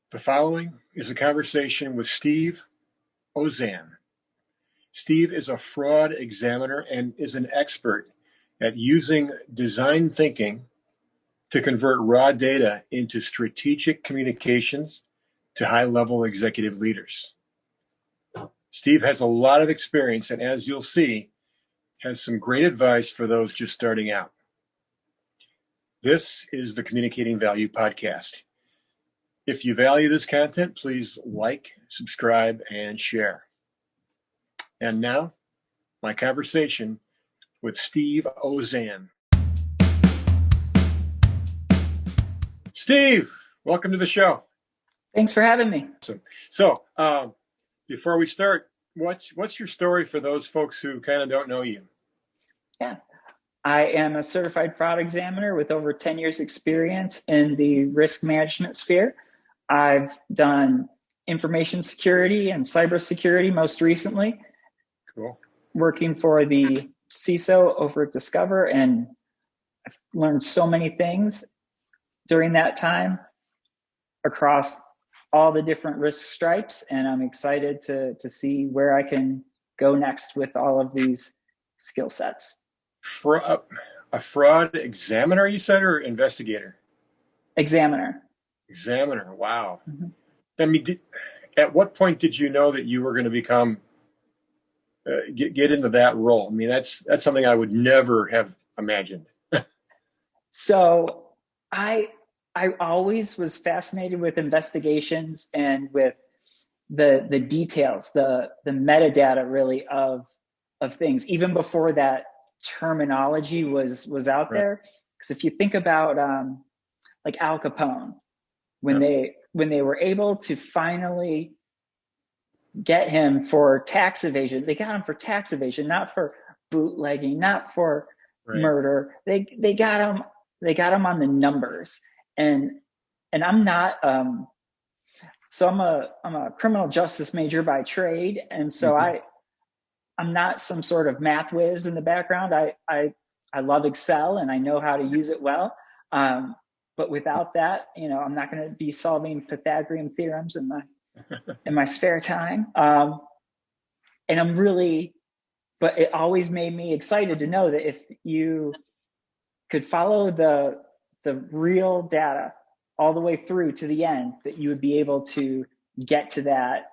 The following is a conversation with Steve Ozan. Steve is a fraud examiner and is an expert at using design thinking to convert raw data into strategic communications to high-level executive leaders. Steve has a lot of experience and, as you'll see, has some great advice for those just starting out. This is the Communicating Value Podcast. If you value this content, please like, subscribe, and share. And now, my conversation with Steve Ozan. Steve, welcome to the show. Thanks for having me. So, before we start, what's your story for those folks who kind of don't know you? Yeah, I am a certified fraud examiner with over 10 years experience in the risk management sphere. I've done information security and cybersecurity most recently. Cool. Working for the CISO over at Discover, and I've learned so many things during that time across all the different risk stripes, and I'm excited to see where I can go next with all of these skill sets. A fraud examiner, you said, or investigator? Examiner. Examiner, wow. Mm-hmm. I mean, at what point did you know that you were going to become, get into that role? I mean, that's something I would never have imagined. So I always was fascinated with investigations and with the details, the metadata really of things, even before that terminology was out there. Because if you think about like Al Capone, when they were able to finally get him for tax evasion, they got him for tax evasion, not for bootlegging, not for murder. They got him on the numbers. And I'm not so I'm a criminal justice major by trade, and so I'm not some sort of math whiz in the background. I love Excel and I know how to use it well. But without that, I'm not going to be solving Pythagorean theorems in my spare time. And but it always made me excited to know that if you could follow the real data all the way through to the end, that you would be able to get to that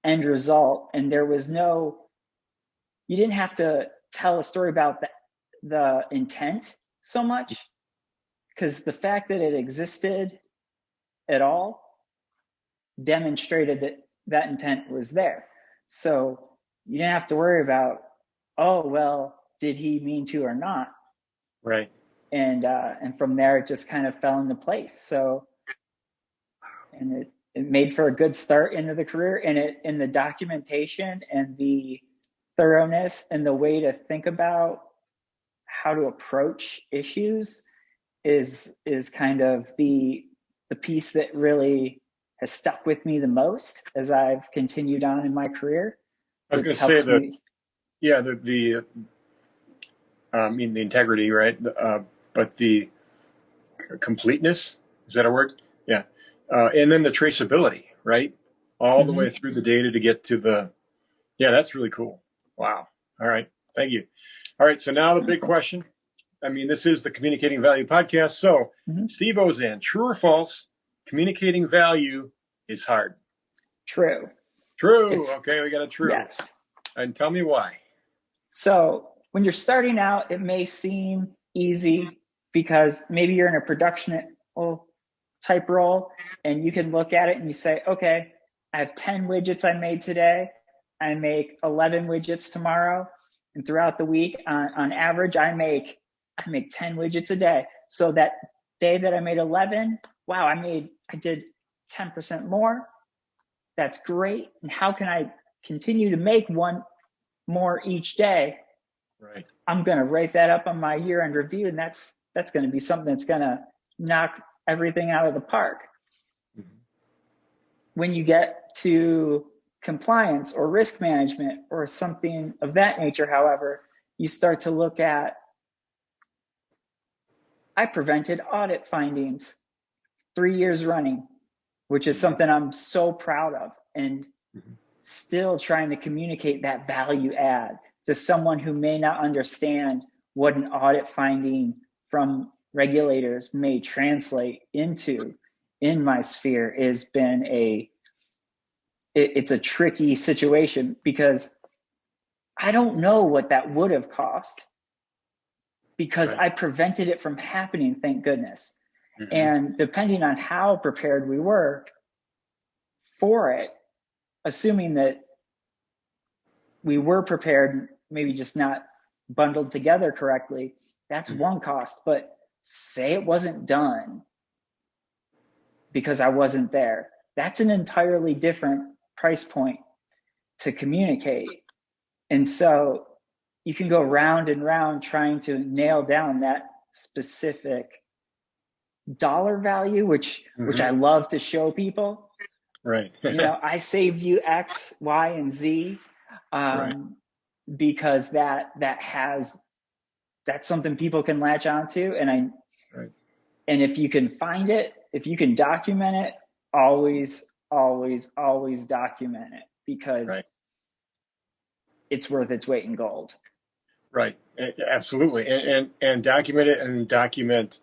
end result. And you didn't have to tell a story about the intent so much, because the fact that it existed at all demonstrated that intent was there. So you didn't have to worry about, oh, well, did he mean to or not? Right. And from there, it just kind of fell into place. So, and it made for a good start into the career, and in the documentation and the thoroughness and the way to think about how to approach issues is kind of the piece that really has stuck with me the most as I've continued on in my career. I was going to say that, yeah, the integrity, right? But the completeness, is that a word? Yeah. And then the traceability, right? All the way through the data to get to yeah, that's really cool. Wow. All right. Thank you. All right. So now the big question. I mean, this is the Communicating Value Podcast. So, Steve Ozan, true or false, communicating value is hard? True. True. Okay, we got a true. Yes. And tell me why. So when you're starting out, it may seem easy because maybe you're in a production type role, and you can look at it and you say, okay, I have 10 widgets I made today. I make 11 widgets tomorrow. And throughout the week, on average, I make 10 widgets a day. So that day that I made 11, wow, I did 10% more. That's great. And how can I continue to make one more each day? Right. I'm going to write that up on my year-end review, and that's going to be something that's going to knock everything out of the park. When you get to compliance or risk management or something of that nature, however, you start to look at, I prevented audit findings 3 years running which is something I'm so proud of, and still trying to communicate that value add to someone who may not understand what an audit finding from regulators may translate into in my sphere. Has been it's a tricky situation, because I don't know what that would have cost, because I prevented it from happening, thank goodness. And depending on how prepared we were for it, assuming that we were prepared, maybe just not bundled together correctly, that's one cost. But say it wasn't done because I wasn't there, that's an entirely different price point to communicate. And so you can go round and round trying to nail down that specific dollar value, which I love to show people. Right. I saved you X, Y, and Z, because that's something people can latch onto. And and if you can find it, if you can document it, always document it, because it's worth its weight in gold. Right. Absolutely. And document it, and document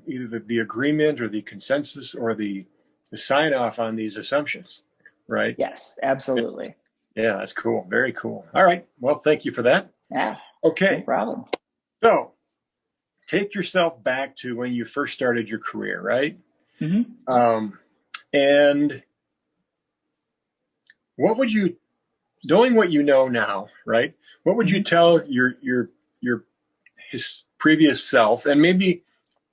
either the agreement or the consensus or the sign off on these assumptions. Right. Yes, absolutely. Yeah, that's cool. Very cool. All right. Well, thank you for that. Yeah. Okay. No problem. So take yourself back to when you first started your career, right? And what would you, knowing what you know now, right? What would you tell your previous self, and maybe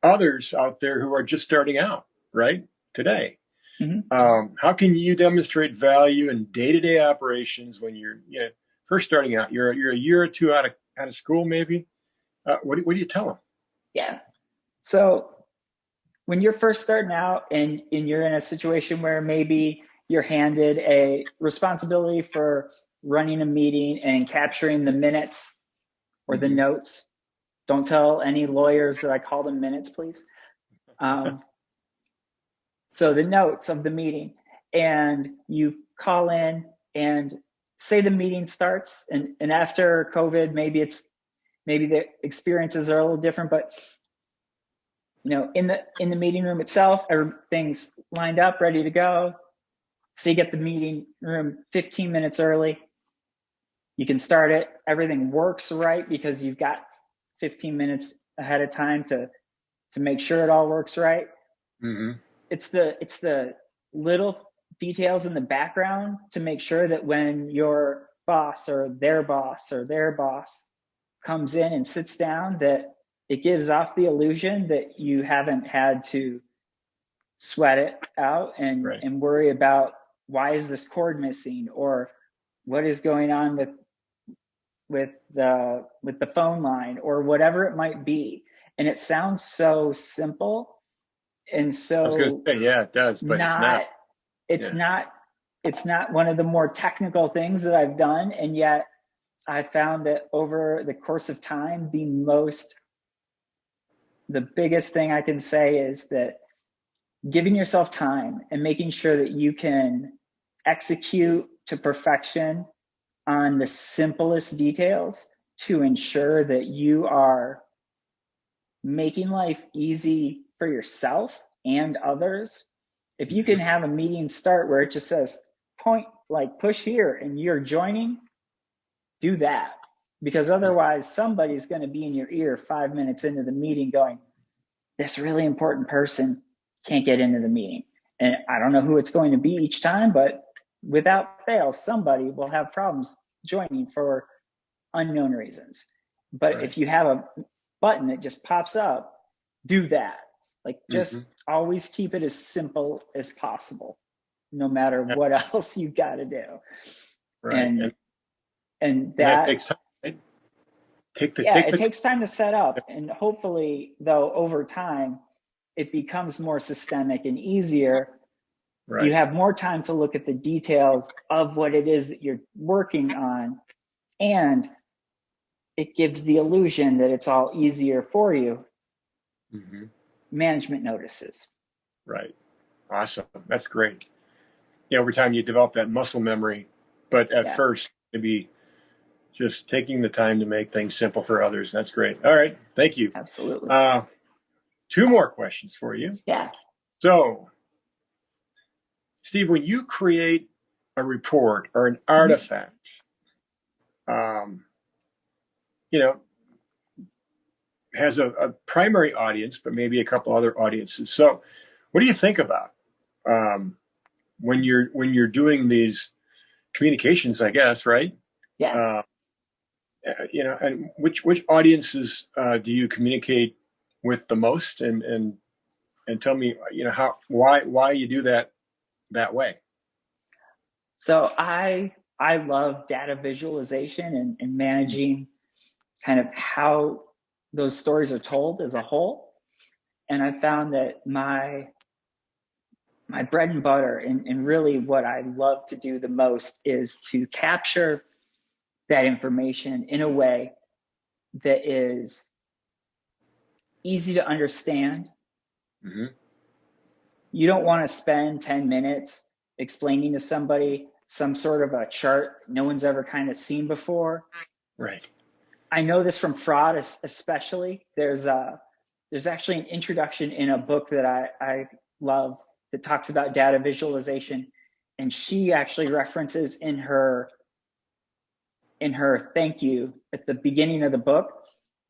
others out there who are just starting out, right, today? How can you demonstrate value in day-to-day operations when you're first starting out? You're a year or two out of school, maybe. What do you tell them? Yeah. So when you're first starting out and you're in a situation where maybe you're handed a responsibility for running a meeting and capturing the minutes or the notes. Don't tell any lawyers that I call them minutes, please. So the notes of the meeting, and you call in and say the meeting starts, and after COVID, maybe the experiences are a little different, but in the meeting room itself, everything's lined up, ready to go. So you get the meeting room 15 minutes early. You can start it. Everything works right because you've got 15 minutes ahead of time to make sure it all works right. It's the little details in the background to make sure that when your boss or their boss comes in and sits down, that it gives off the illusion that you haven't had to sweat it out and worry about, why is this cord missing, or what is going on with the phone line, or whatever it might be. And it sounds so simple, and so I was going to say, yeah, it does, but it's not. It's not one of the more technical things that I've done, and yet I found that over the course of time, the biggest thing I can say is that giving yourself time and making sure that you can execute to perfection on the simplest details to ensure that you are making life easy for yourself and others. If you can have a meeting start where it just says push here and you're joining, do that. Because otherwise somebody's going to be in your ear 5 minutes into the meeting going, this really important person can't get into the meeting. And I don't know who it's going to be each time, but without fail, somebody will have problems joining for unknown reasons. But if you have a button that just pops up, do that. Just always keep it as simple as possible, no matter what else you got to do. And that takes time. Right? It takes time to set up, and hopefully, though, over time, it becomes more systemic and easier. You have more time to look at the details of what it is that you're working on, and it gives the illusion that it's all easier for you. Management notices. Right. Awesome. That's great. Yeah, over time you develop that muscle memory, but at Yeah, first maybe just taking the time to make things simple for others. That's great. All right. Thank you. absolutely. Uh, two more questions for you. Yeah. So, Steve, when you create a report or an Mhm. artifact, um, you know, has a primary audience, but maybe a couple other audiences. So, what do you think about um, when you're doing these communications? I guess, right? Yeah. Uh, and which audiences do you communicate with the most? And tell me, how why you do that way. So I love data visualization and managing kind of how those stories are told as a whole. And I found that my bread and butter and really what I love to do the most is to capture that information in a way that is easy to understand. Mm-hmm. You don't want to spend 10 minutes explaining to somebody some sort of a chart no one's ever kind of seen before. Right. I know this from fraud, especially. There's actually an introduction in a book that I love that talks about data visualization, and she actually references in her thank you at the beginning of the book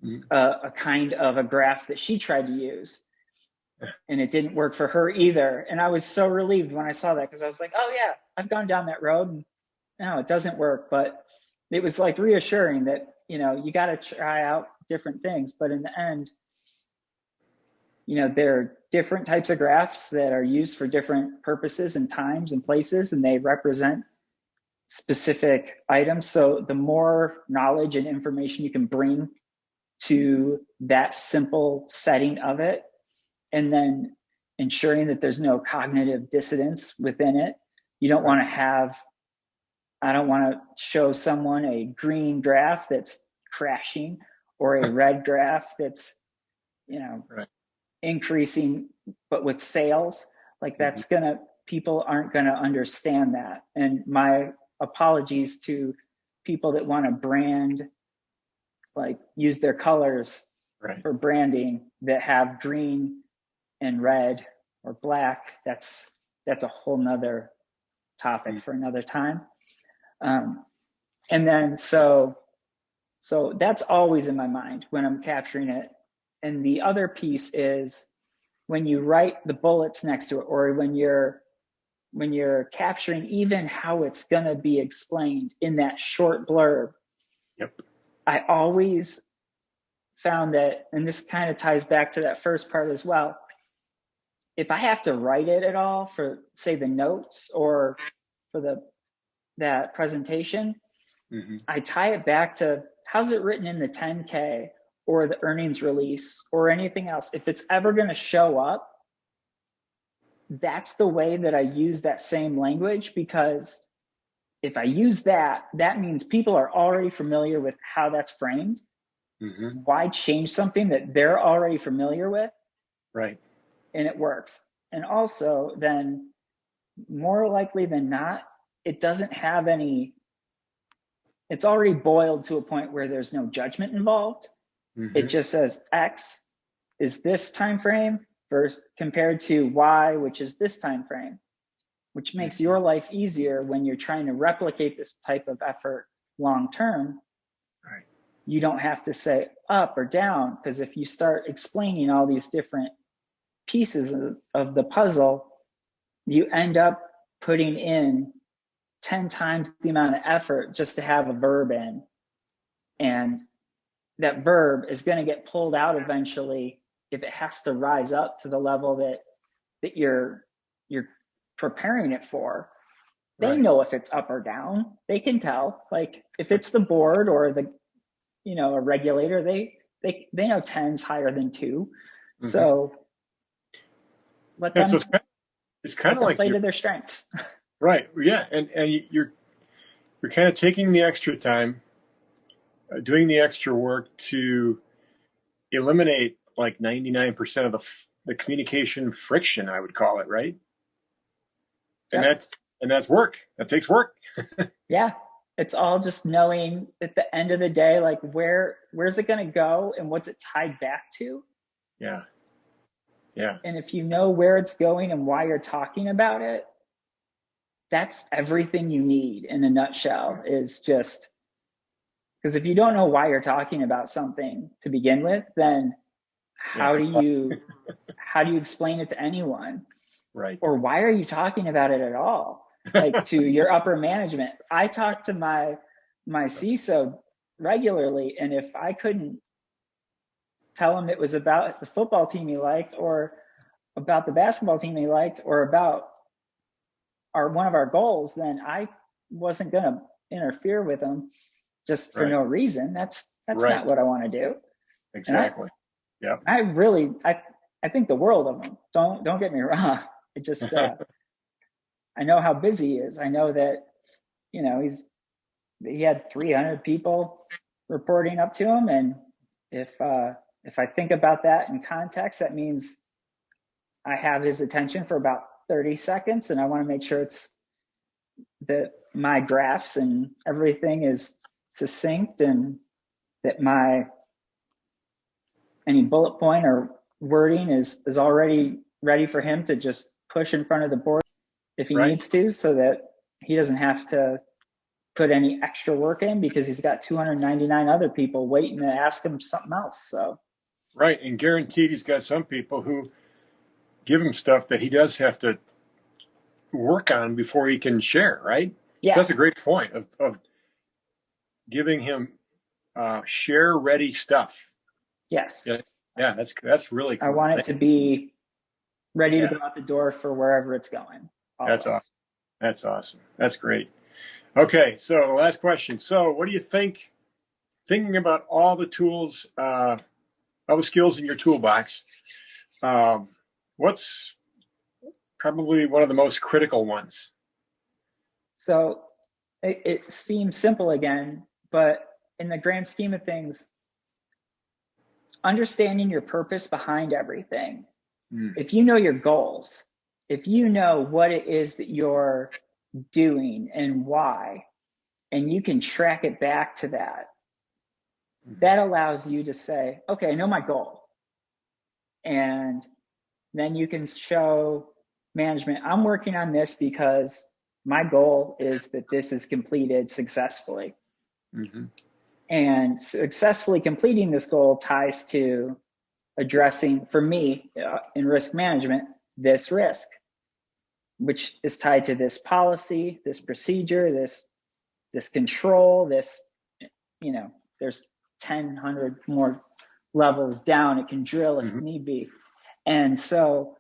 Mm-hmm. a kind of a graph that she tried to use, and it didn't work for her either. And I was so relieved when I saw that because I was like, oh yeah, I've gone down that road, and no, it doesn't work. But it was like reassuring that you got to try out different things, but in the end, there are different types of graphs that are used for different purposes and times and places, and they represent specific items. So the more knowledge and information you can bring to that simple setting of it, and then ensuring that there's no cognitive dissonance within it. You don't Right. want to have, I don't want to show someone a green graph that's crashing or a red graph that's, you know, Right. increasing, but with sales. Like Mm-hmm. people aren't going to understand that. And my apologies to people that want to brand, like use their colors Right. for branding that have green and red or black. That's a whole nother topic for another time. Um, and then so that's always in my mind when I'm capturing it. And the other piece is when you write the bullets next to it, or when you're capturing even how it's going to be explained in that short blurb. Yep. I always found that, and this kind of ties back to that first part as well, if I have to write it at all for, say, the notes or for that presentation, Mm-hmm. I tie it back to how's it written in the 10K or the earnings release or anything else. If it's ever going to show up, that's the way that I use that same language, because if I use that, that means people are already familiar with how that's framed. Mm-hmm. Why change something that they're already familiar with? Right. And it works. And also, then more likely than not, it doesn't have any, it's already boiled to a point where there's no judgment involved. It Mm-hmm. just says X is this time frame versus compared to Y, which is this time frame, which makes Mm-hmm. your life easier when you're trying to replicate this type of effort long term. Right. You don't have to say up or down, because if you start explaining all these different pieces of the puzzle, you end up putting in 10 times the amount of effort just to have a verb in. And that verb is going to get pulled out eventually if it has to rise up to the level that you're preparing it for. They Right. know if it's up or down. They can tell. Like if it's the board or the a regulator, they know 10's higher than 2. Mm-hmm. So let Yeah. So them it's kind let of them like play you're to their strengths. right. Yeah. And you're kind of taking the extra time, doing the extra work to eliminate like 99% of the communication friction, I would call it, right? And Yep. that's work. That takes work. Yeah. It's all just knowing at the end of the day, like where's it going to go and what's it tied back to? Yeah. Yeah. And if you know where it's going and why you're talking about it, that's everything you need in a nutshell. Is just because if you don't know why you're talking about something to begin with, then Yeah. how do you explain it to anyone? Right. Or why are you talking about it at all? Like to your upper management. I talk to my CISO regularly, and if I couldn't tell him it was about the football team he liked, or about the basketball team he liked, or about one of our goals, then I wasn't going to interfere with him just for Right. no reason. That's Right. not what I want to do. Exactly. Yeah. I really I think the world of him. Don't get me wrong. It just I know how busy he is. I know that, you know, he had 300 people reporting up to him, and if I think about that in context, that means I have his attention for about 30 seconds, and I want to make sure it's that my graphs and everything is succinct, and that my any bullet point or wording is already ready for him to just push in front of the board if he needs to, so that he doesn't have to put any extra work in because he's got 299 other people waiting to ask him something else. So right, and guaranteed he's got some people who give him stuff that he does have to work on before he can share, right? yeah. So that's a great point of giving him share ready stuff. Yes. Yeah, that's really cool. I want it to be ready to go out the door for wherever it's going. Always. That's awesome. That's awesome. That's great. Okay, so last question. So what do you think, thinking about all the tools, all the skills in your toolbox, what's probably one of the most critical ones? So it seems simple again, but in the grand scheme of things, understanding your purpose behind everything. If you know your goals, if you know what it is that you're doing and why, and you can track it back to that, that allows you to say, okay, I know my goal. And then you can show management, I'm working on this because my goal is that this is completed successfully. And successfully completing this goal ties to addressing, for me, in risk management, this risk, which is tied to this policy, this procedure, this control, this, you know, there's 100 more levels down. It can drill if need be. And so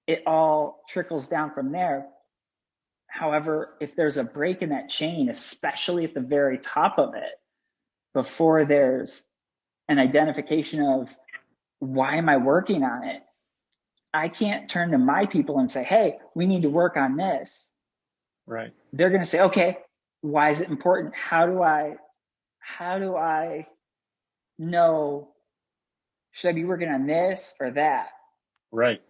it all trickles down from there. However, if there's a break in that chain, especially at the very top of it, before there's an identification of why am I working on it, I can't turn to my people and say, hey, we need to work on this. Right. They're going to say, okay, why is it important? How do I know, should I be working on this or that? Right.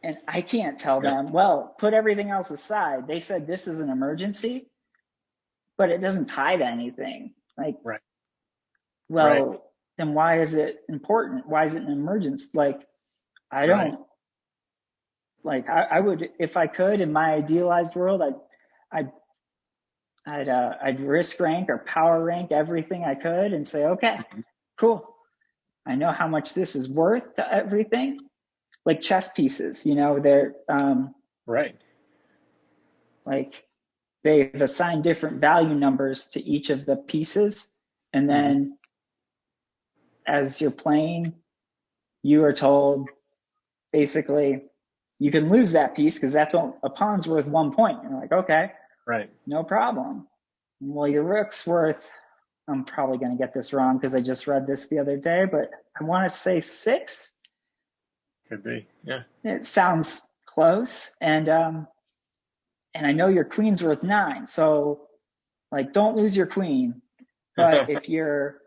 And I can't tell them, well, put everything else aside. They said this is an emergency, but it doesn't tie to anything. Like, well, then why is it important? Why is it an emergency? Like, I don't, like, I would, if I could, in my idealized world, I'd risk rank or power rank everything I could and say, okay, cool. I know how much this is worth to everything. Like chess pieces, you know, they're like they've assigned different value numbers to each of the pieces, and then as you're playing, you are told basically you can lose that piece because that's a pawn's worth 1 point. And you're like, okay, no problem. Well, your rook's worth, I'm probably going to get this wrong because I just read this the other day, but I want to say 6. Could be, yeah. It sounds close, and I know your queen's worth 9, so like don't lose your queen. But if you're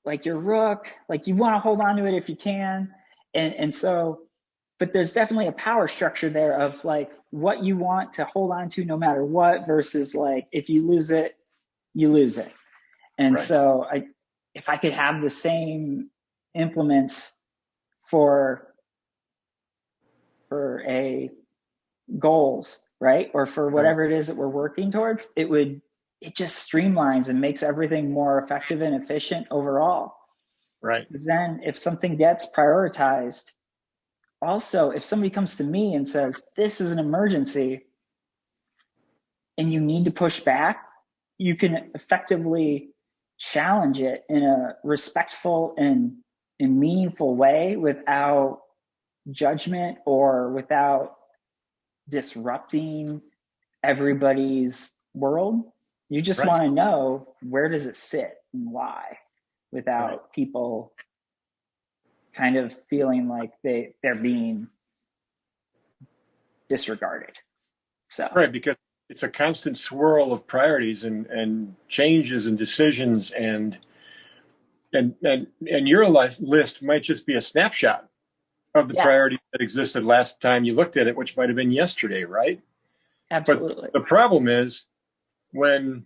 like your rook, like you want to hold on to it if you can, And so, but there's definitely a power structure there of like what you want to hold on to no matter what versus like if you lose it, you lose it. And so if I could have the same implements for a goals, right? Or for whatever it is that we're working towards, it just streamlines and makes everything more effective and efficient overall. Right. Then if something gets prioritized, also, if somebody comes to me and says, this is an emergency and you need to push back, you can effectively challenge it in a respectful and meaningful way without judgment or without disrupting everybody's world. You just want to know, where does it sit and why, without people kind of feeling like they're being disregarded. So right, because it's a constant swirl of priorities and changes and decisions, and your list might just be a snapshot of the priorities that existed last time you looked at it, which might have been yesterday, right? Absolutely. But the problem is when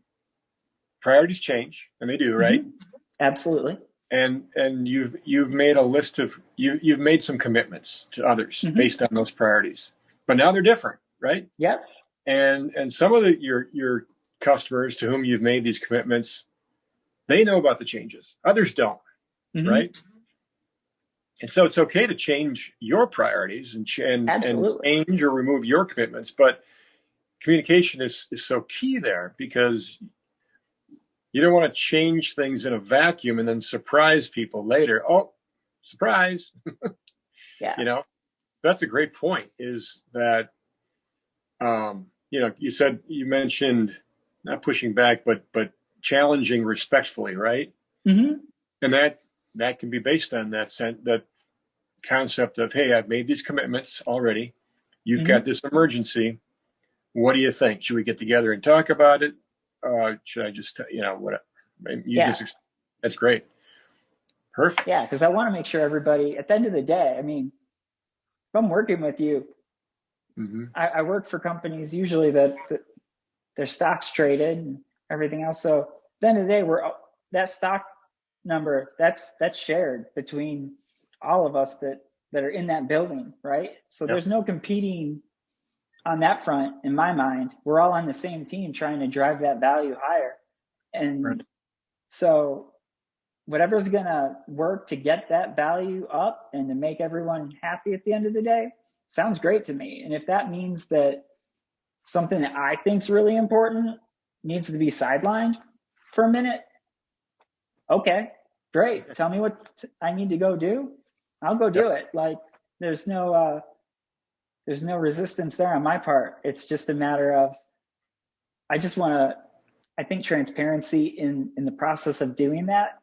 priorities change, and they do, right? Absolutely. And you've made a list of you've made some commitments to others based on those priorities, but now they're different, right? Yep. And some of your customers to whom you've made these commitments, they know about the changes. Others don't, right? And so it's okay to change your priorities and change or remove your commitments, but communication is so key there, because you don't want to change things in a vacuum and then surprise people later. Oh, surprise. Yeah. That's a great point, is that, you mentioned not pushing back, but challenging respectfully, right? And that can be based on that concept of, hey, I've made these commitments already. You've got this emergency. What do you think? Should we get together and talk about it? Should I just, whatever? That's great. Perfect. Yeah, because I want to make sure everybody, at the end of the day, I mean, if I'm working with you, I work for companies usually that their stock's traded and everything else. So at the end of the day, that stock number, that's shared between all of us that are in that building, right? So there's no competing on that front in my mind. We're all on the same team trying to drive that value higher. And so whatever's going to work to get that value up and to make everyone happy at the end of the day sounds great to me. And if that means that something that I think is really important needs to be sidelined for a minute, okay, great. Tell me what I need to go do. I'll go do it. Like there's no resistance there on my part. It's just a matter of, I think transparency in the process of doing that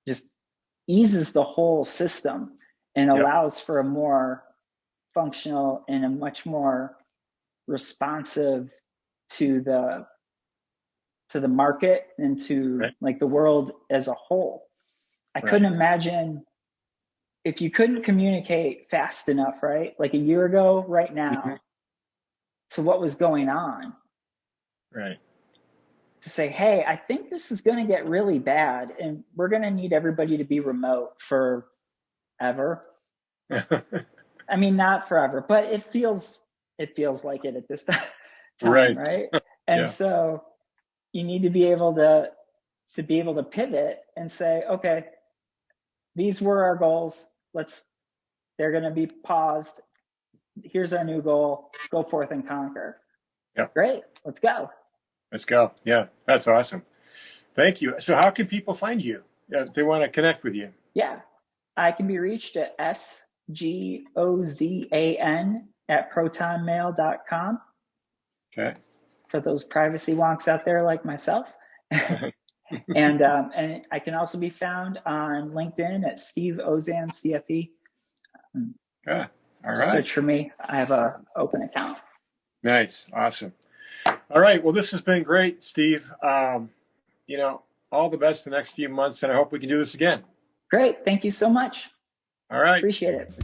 just eases the whole system and allows for a more functional and a much more responsive to the market and to like the world as a whole. I couldn't imagine if you couldn't communicate fast enough, right? Like a year ago, right now, to what was going on. Right. To say, hey, I think this is going to get really bad and we're going to need everybody to be remote forever. I mean, not forever, but it feels like it at this time, right? And so you need to be able to pivot and say, okay, these were our goals. They're going to be paused. Here's our new goal. Go forth and conquer. Great. Let's go. Yeah, that's awesome. Thank you. So how can people find you if they want to connect with you? Yeah, I can be reached at sgozan@protonmail.com. Okay. For those privacy wonks out there like myself. And I can also be found on LinkedIn at Steve Ozan CFE. All right. Search for me. I have an open account. Nice. Awesome. All right. Well, this has been great, Steve. All the best the next few months, and I hope we can do this again. Great. Thank you so much. All right. Appreciate it.